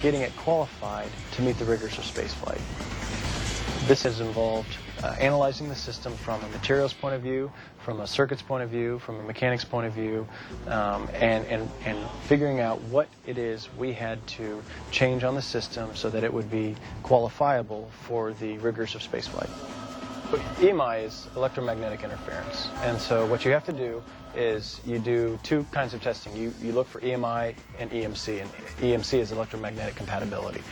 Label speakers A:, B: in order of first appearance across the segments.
A: getting it qualified to meet the rigors of spaceflight. This has involved analyzing the system from a materials point of view, from a circuits point of view, from a mechanics point of view, and figuring out what it is we had to change on the system so that it would be qualifiable for the rigors of spaceflight. EMI is electromagnetic interference, and so what you have to do is you do two kinds of testing. You look for EMI and EMC, and EMC is electromagnetic compatibility.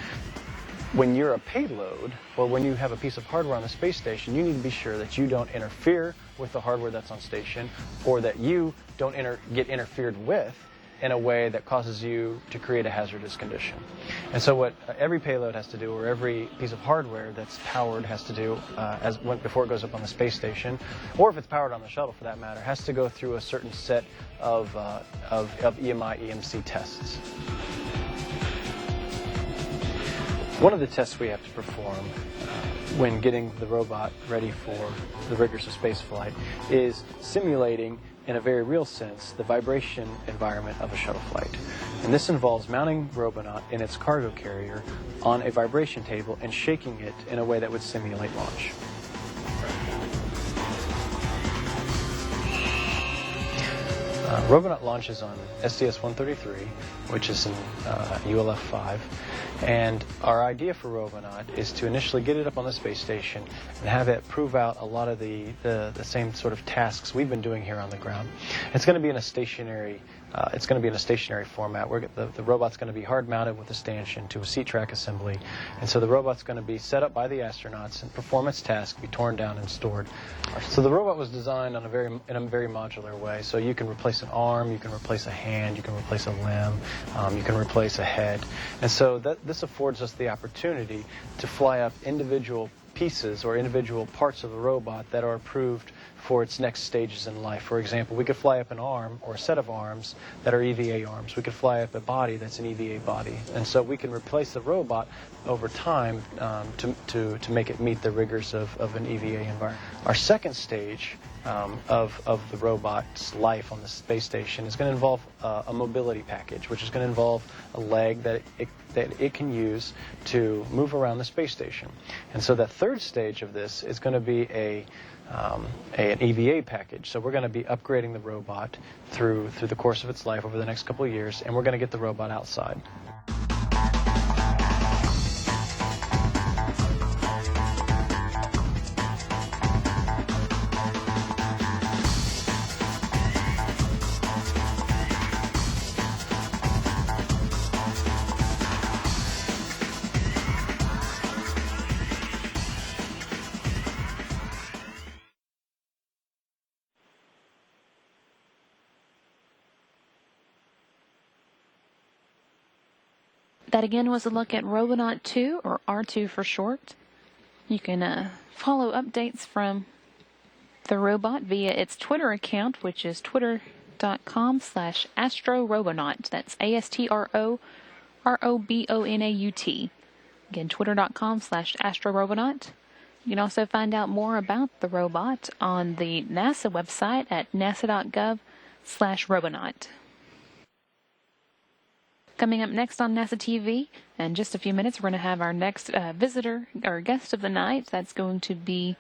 A: When you're a payload, or when you have a piece of hardware on the space station, you need to be sure that you don't interfere with the hardware that's on station, or that you don't get interfered with in a way that causes you to create a hazardous condition. And so what every payload has to do, or every piece of hardware that's powered has to do before it goes up on the space station, or if it's powered on the shuttle for that matter, has to go through a certain set of EMI, EMC tests. One of the tests we have to perform when getting the robot ready for the rigors of spaceflight is simulating, in a very real sense, the vibration environment of a shuttle flight. And this involves mounting Robonaut in its cargo carrier on a vibration table and shaking it in a way that would simulate launch. Robonaut launches on STS-133, which is in ULF-5, and our idea for Robonaut is to initially get it up on the space station and have it prove out a lot of the same sort of tasks we've been doing here on the ground. It's going to be in a stationary format. The robot's going to be hard mounted with a stanchion to a seat track assembly, and so the robot's going to be set up by the astronauts and perform its task, be torn down and stored. So the robot was designed in a very modular way. So you can replace an arm, you can replace a hand, you can replace a limb, you can replace a head, and so this affords us the opportunity to fly up individual pieces or individual parts of the robot that are approved for its next stages in life. For example, we could fly up an arm or a set of arms that are EVA arms. We could fly up a body that's an EVA body. And so we can replace the robot over time to make it meet the rigors of an EVA environment. Our second stage of the robot's life on the space station is going to involve a mobility package, which is going to involve a leg that it can use to move around the space station. And so that third stage of this is going to be an EVA package. So we're going to be upgrading the robot through the course of its life over the next couple of years, and we're going to get the robot outside.
B: That again was a look at Robonaut 2, or R2 for short. You can follow updates from the robot via its Twitter account, which is twitter.com/astrorobonaut. That's ASTROROBONAUT. Again, twitter.com/astrorobonaut. You can also find out more about the robot on the NASA website at nasa.gov/robonaut. Coming up next on NASA TV, in just a few minutes, we're going to have our next visitor, or guest of the night. That's going to be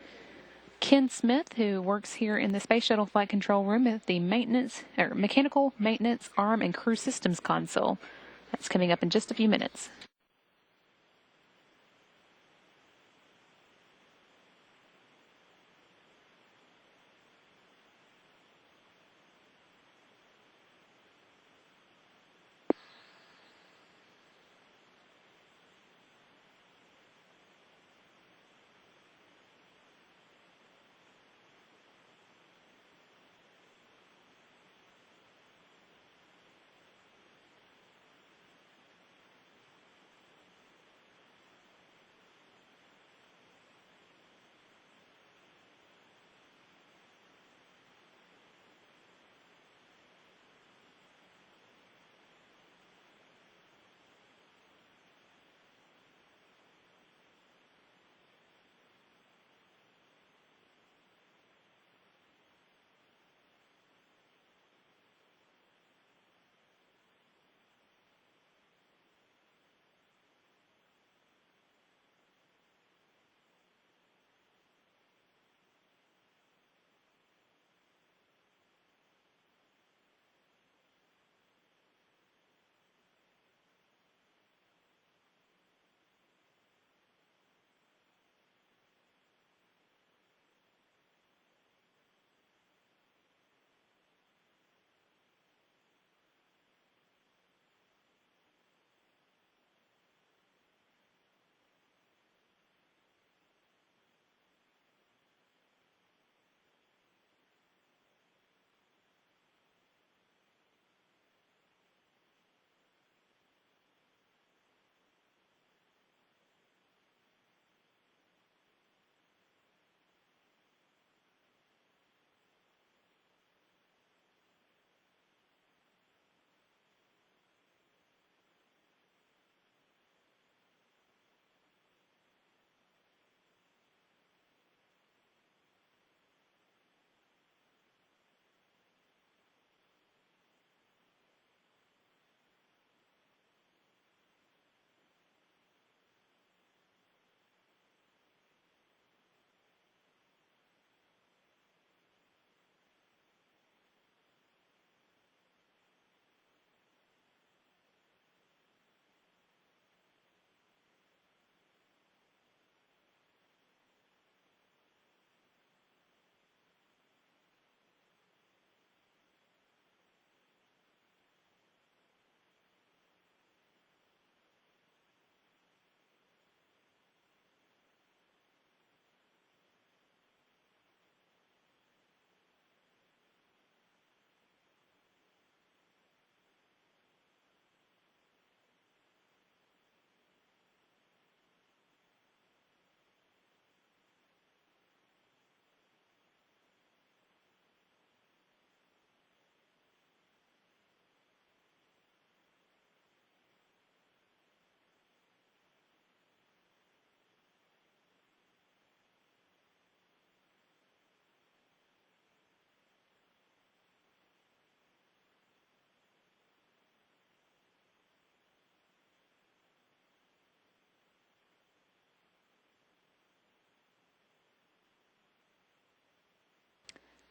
B: Ken Smith, who works here in the Space Shuttle Flight Control Room at the Mechanical Maintenance Arm and Crew Systems Console. That's coming up in just a few minutes.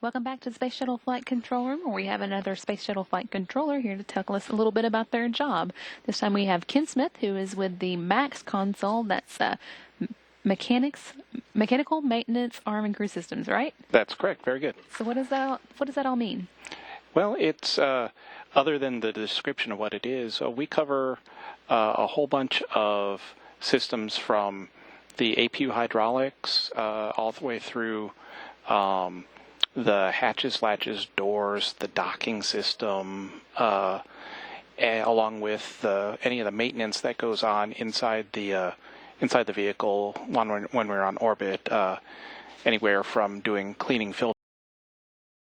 B: Welcome back to the Space Shuttle Flight Control Room, where we have another Space Shuttle Flight Controller here to tell us a little bit about their job. This time we have Ken Smith, who is with the MAX console. That's Mechanical Maintenance Arm and Crew Systems, right?
C: That's correct. Very good.
B: So what does that all mean?
C: Well, it's other than the description of what it is, we cover a whole bunch of systems from the APU hydraulics all the way through the hatches, latches, doors, the docking system, along with any of the maintenance that goes on inside the vehicle when we're on orbit. Anywhere from doing cleaning filters